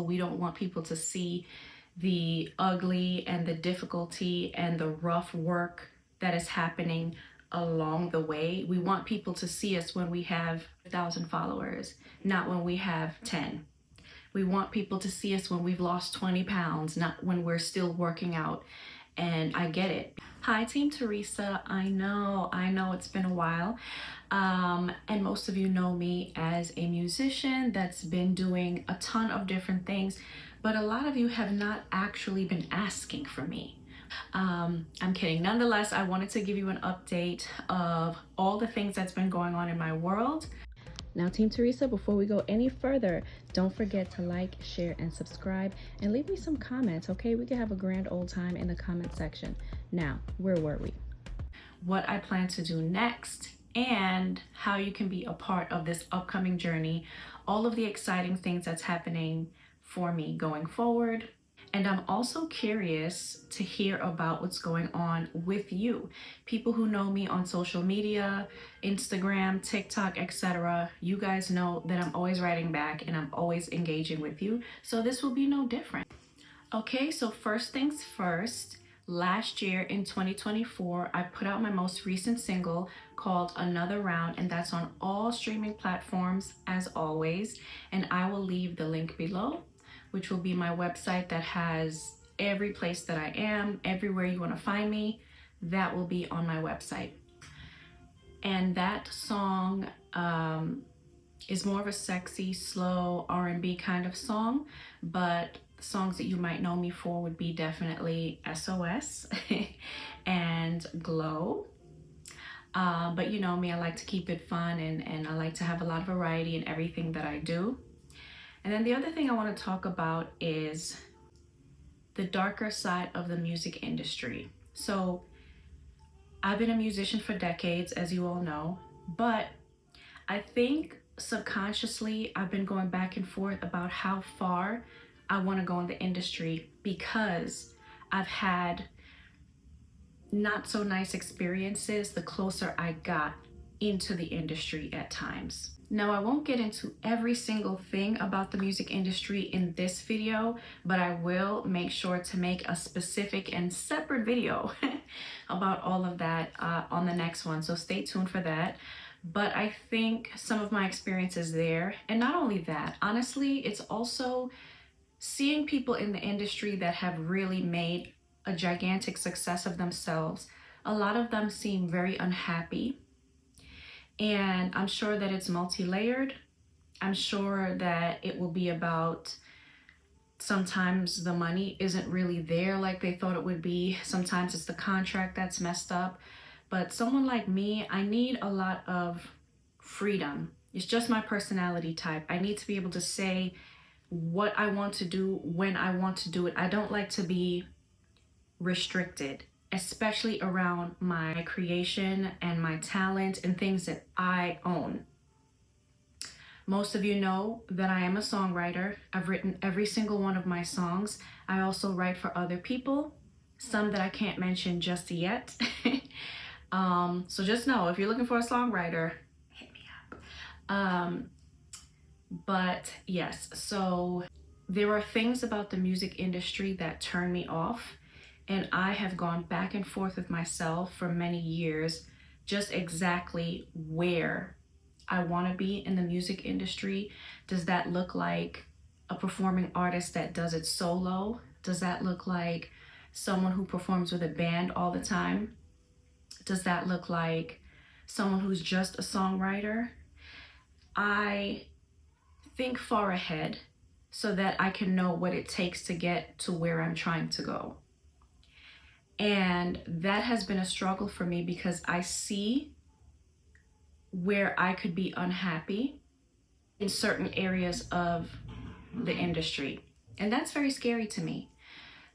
We don't want people to see the ugly and the difficulty and the rough work that is happening along the way. We want people to see us when we have 1,000 followers, not when we have 10. We want people to see us when we've lost 20 pounds, not when we're still working out. And I get it. Hi, Team Teresa. I know it's been a while. And most of you know me as a musician that's been doing a ton of different things, but a lot of you have not actually been asking for me. I'm kidding. Nonetheless, I wanted to give you an update of all the things that's been going on in my world. Now, Team Teresa, before we go any further, don't forget to like, share, and subscribe, and leave me some comments, okay? We can have a grand old time in the comment section. Now, where were we? What I plan to do next, and how you can be a part of this upcoming journey, all of the exciting things that's happening for me going forward. And I'm also curious to hear about what's going on with you. People who know me on social media, Instagram, TikTok, etc. You guys know that I'm always writing back and I'm always engaging with you. So this will be no different. Okay, so first things first. Last year in 2024, I put out my most recent single called Another Round, and that's on all streaming platforms as always. And I will leave the link below, which will be my website that has every place that I am, everywhere you want to find me, that will be on my website. And that song is more of a sexy, slow R&B kind of song, but songs that you might know me for would be definitely SOS and Glow. But you know me, I like to keep it fun and I like to have a lot of variety in everything that I do. And then the other thing I want to talk about is the darker side of the music industry. So I've been a musician for decades, as you all know, but I think subconsciously I've been going back and forth about how far I want to go in the industry, because I've had not so nice experiences the closer I got into the industry at times. Now, I won't get into every single thing about the music industry in this video, but I will make sure to make a specific and separate video about all of that on the next one. So stay tuned for that. But I think some of my experiences there, and not only that, honestly, it's also seeing people in the industry that have really made a gigantic success of themselves. A lot of them seem very unhappy. And I'm sure that it's multi-layered. I'm sure that it will be about sometimes the money isn't really there like they thought it would be. Sometimes it's the contract that's messed up. But someone like me, I need a lot of freedom. It's just my personality type. I need to be able to say what I want to do when I want to do it. I don't like to be restricted, especially around my creation and my talent and things that I own. Most of you know that I am a songwriter. I've written every single one of my songs. I also write for other people, some that I can't mention just yet. So just know, if you're looking for a songwriter, hit me up. But yes, so there are things about the music industry that turn me off. And I have gone back and forth with myself for many years, just exactly where I want to be in the music industry. Does that look like a performing artist that does it solo? Does that look like someone who performs with a band all the time? Does that look like someone who's just a songwriter? I think far ahead so that I can know what it takes to get to where I'm trying to go. And that has been a struggle for me because I see where I could be unhappy in certain areas of the industry. And that's very scary to me.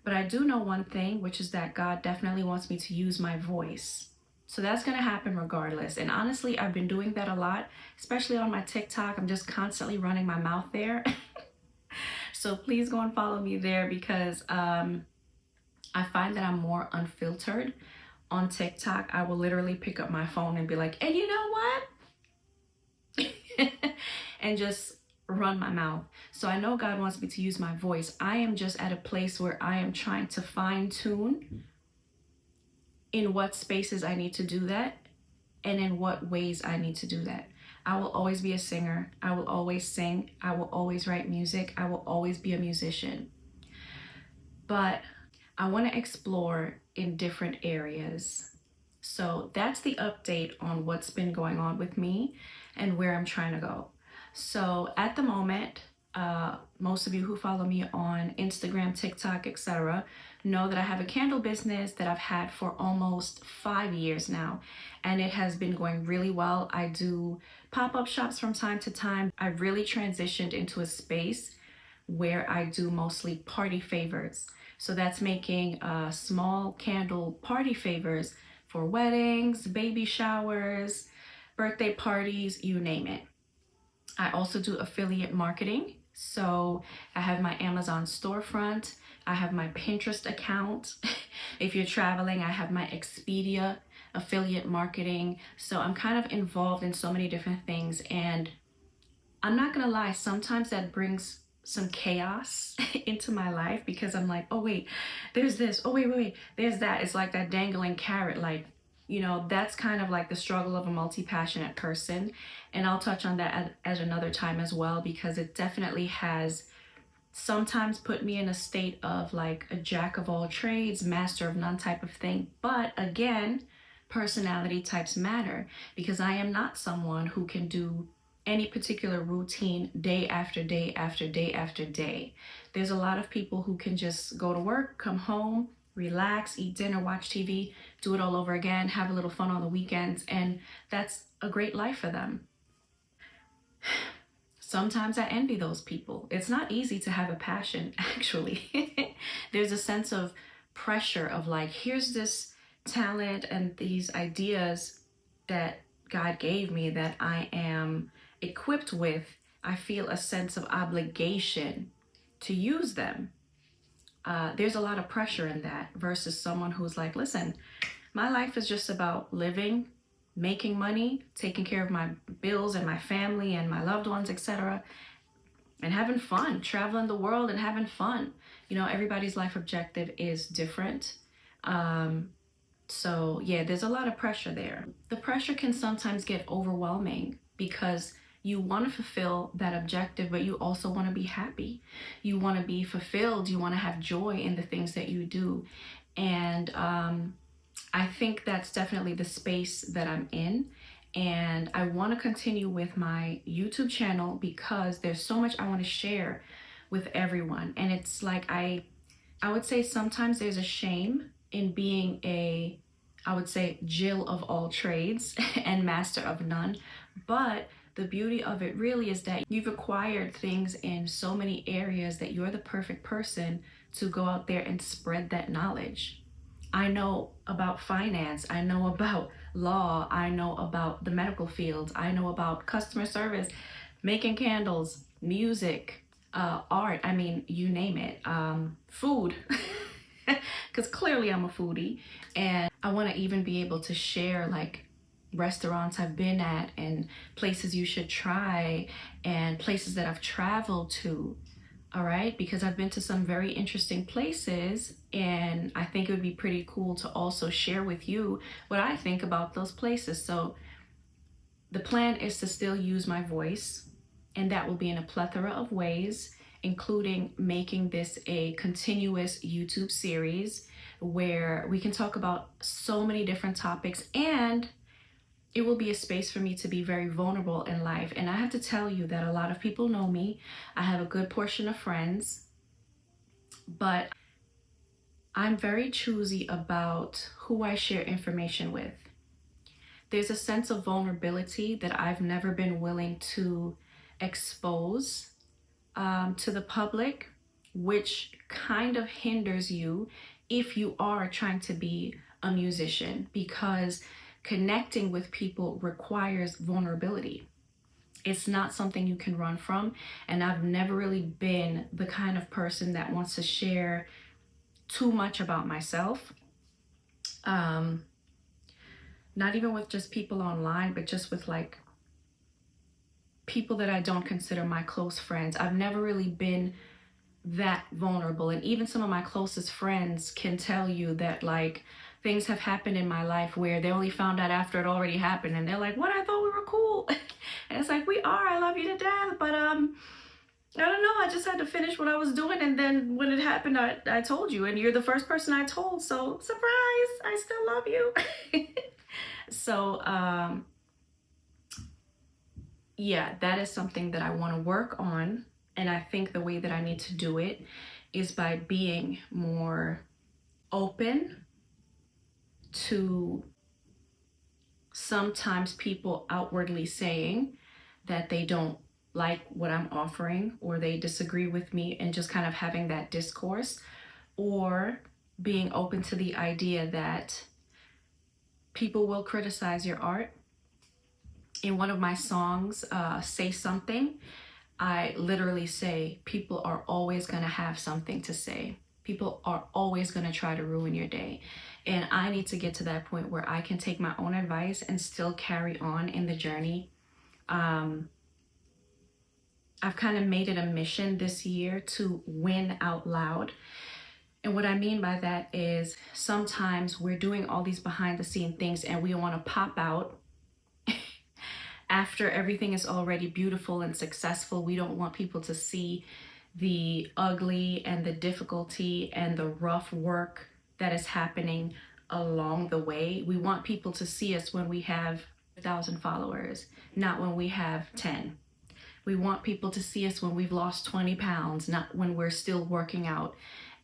But I do know one thing, which is that God definitely wants me to use my voice. So that's going to happen regardless. And honestly, I've been doing that a lot, especially on my TikTok. I'm just constantly running my mouth there. So please go and follow me there, because I find that I'm more unfiltered on TikTok. I will literally pick up my phone and be like, and you know what? And just run my mouth. So I know God wants me to use my voice. I am just at a place where I am trying to fine tune in what spaces I need to do that and in what ways I need to do that. I will always be a singer. I will always sing. I will always write music. I will always be a musician. But I want to explore in different areas. So that's the update on what's been going on with me and where I'm trying to go. So at the moment, most of you who follow me on Instagram, TikTok, etc., know that I have a candle business that I've had for almost 5 years now, and it has been going really well. I do pop-up shops from time to time. I really transitioned into a space where I do mostly party favors. So that's making small candle party favors for weddings, baby showers, birthday parties, you name it. I also do affiliate marketing. So I have my Amazon storefront. I have my Pinterest account. If you're traveling, I have my Expedia affiliate marketing. So I'm kind of involved in so many different things. And I'm not gonna lie, sometimes that brings some chaos into my life because I'm like, oh wait, there's this, oh wait, there's that. It's like that dangling carrot, like, that's kind of like the struggle of a multi-passionate person. And I'll touch on that at another time as well, because it definitely has sometimes put me in a state of like a jack of all trades, master of none type of thing. But again, personality types matter, because I am not someone who can do any particular routine day after day after day after day. There's a lot of people who can just go to work, come home, relax, eat dinner, watch TV, do it all over again, have a little fun on the weekends, and that's a great life for them. Sometimes I envy those people. It's not easy to have a passion, actually. There's a sense of pressure of like, here's this talent and these ideas that God gave me that I am equipped with. I feel a sense of obligation to use them. There's a lot of pressure in that versus someone who's like, listen, my life is just about living, making money, taking care of my bills and my family and my loved ones, etc., and having fun, traveling the world and having fun. Everybody's life objective is different. So yeah, there's a lot of pressure there. The pressure can sometimes get overwhelming because you want to fulfill that objective, but you also want to be happy. You want to be fulfilled. You want to have joy in the things that you do. And I think that's definitely the space that I'm in. And I want to continue with my YouTube channel because there's so much I want to share with everyone. And it's like I would say sometimes there's a shame in being I would say, Jill of all trades and master of none. But the beauty of it really is that you've acquired things in so many areas that you're the perfect person to go out there and spread that knowledge. I know about finance, I know about law, I know about the medical field, I know about customer service, making candles, music, art, I mean, you name it, food, because clearly I'm a foodie, and I want to even be able to share like restaurants I've been at and places you should try and places that I've traveled to. All right, because I've been to some very interesting places, and I think it would be pretty cool to also share with you what I think about those places. So the plan is to still use my voice, and that will be in a plethora of ways, including making this a continuous YouTube series where we can talk about so many different topics, and it will be a space for me to be very vulnerable in life. And I have to tell you that a lot of people know me. I have a good portion of friends, but I'm very choosy about who I share information with. There's a sense of vulnerability that I've never been willing to expose to the public, which kind of hinders you if you are trying to be a musician, because connecting with people requires vulnerability. It's not something you can run from. And I've never really been the kind of person that wants to share too much about myself. Not even with just people online, but just with like people that I don't consider my close friends. I've never really been that vulnerable. And even some of my closest friends can tell you that, like, things have happened in my life where they only found out after it already happened. And they're like, what? I thought we were cool. And it's like, we are. I love you to death. But I don't know. I just had to finish what I was doing. And then when it happened, I told you. And you're the first person I told. So surprise, I still love you. So, yeah, that is something that I want to work on. And I think the way that I need to do it is by being more open to sometimes people outwardly saying that they don't like what I'm offering or they disagree with me, and just kind of having that discourse, or being open to the idea that people will criticize your art. In one of my songs, Say Something, I literally say people are always going to have something to say. People are always going to try to ruin your day. And I need to get to that point where I can take my own advice and still carry on in the journey. I've kind of made it a mission this year to win out loud. And what I mean by that is sometimes we're doing all these behind the scene things and we want to pop out after everything is already beautiful and successful. We don't want people to see the ugly and the difficulty and the rough work that is happening along the way. We want people to see us when we have 1,000 followers, not when we have 10. We want people to see us when we've lost 20 pounds, not when we're still working out.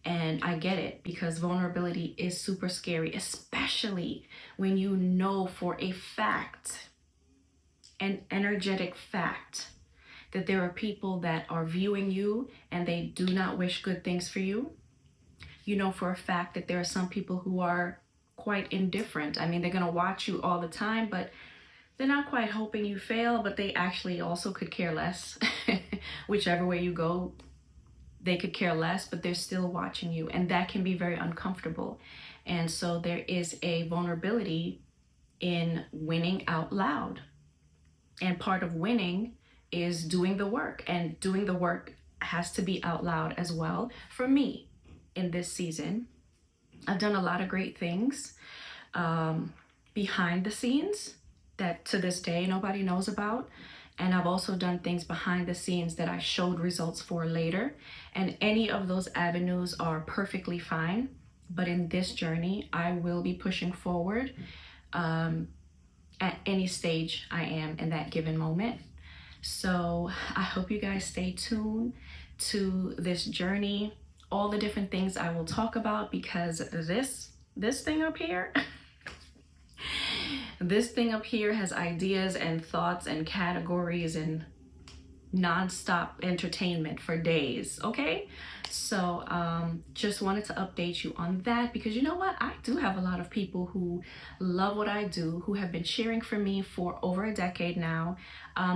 And I get it, because vulnerability is super scary, especially when you know for a fact, an energetic fact, that there are people that are viewing you and they do not wish good things for you. You know for a fact that there are some people who are quite indifferent. I mean, they're going to watch you all the time, but they're not quite hoping you fail, but they actually also could care less. Whichever way you go, they could care less, but they're still watching you. And that can be very uncomfortable. And so there is a vulnerability in winning out loud. And part of winning is doing the work. And doing the work has to be out loud as well. For me, in this season, I've done a lot of great things behind the scenes that to this day nobody knows about. And I've also done things behind the scenes that I showed results for later. And any of those avenues are perfectly fine. But in this journey, I will be pushing forward at any stage I am in that given moment. So I hope you guys stay tuned to this journey, all the different things I will talk about, because this thing up here, this thing up here has ideas and thoughts and categories and non-stop entertainment for days, okay? So just wanted to update you on that, because you know what? I do have a lot of people who love what I do, who have been cheering for me for over a decade now,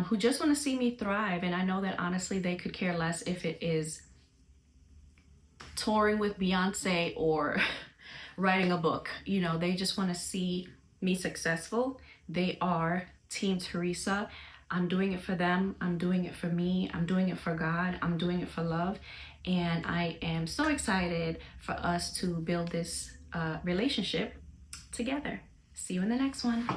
who just want to see me thrive. And I know that honestly they could care less if it is touring with Beyonce or writing a book. You know, they just want to see me successful. They are Team Teresa. I'm doing it for them. I'm doing it for me. I'm doing it for God. I'm doing it for love. And I am so excited for us to build this relationship together. See you in the next one.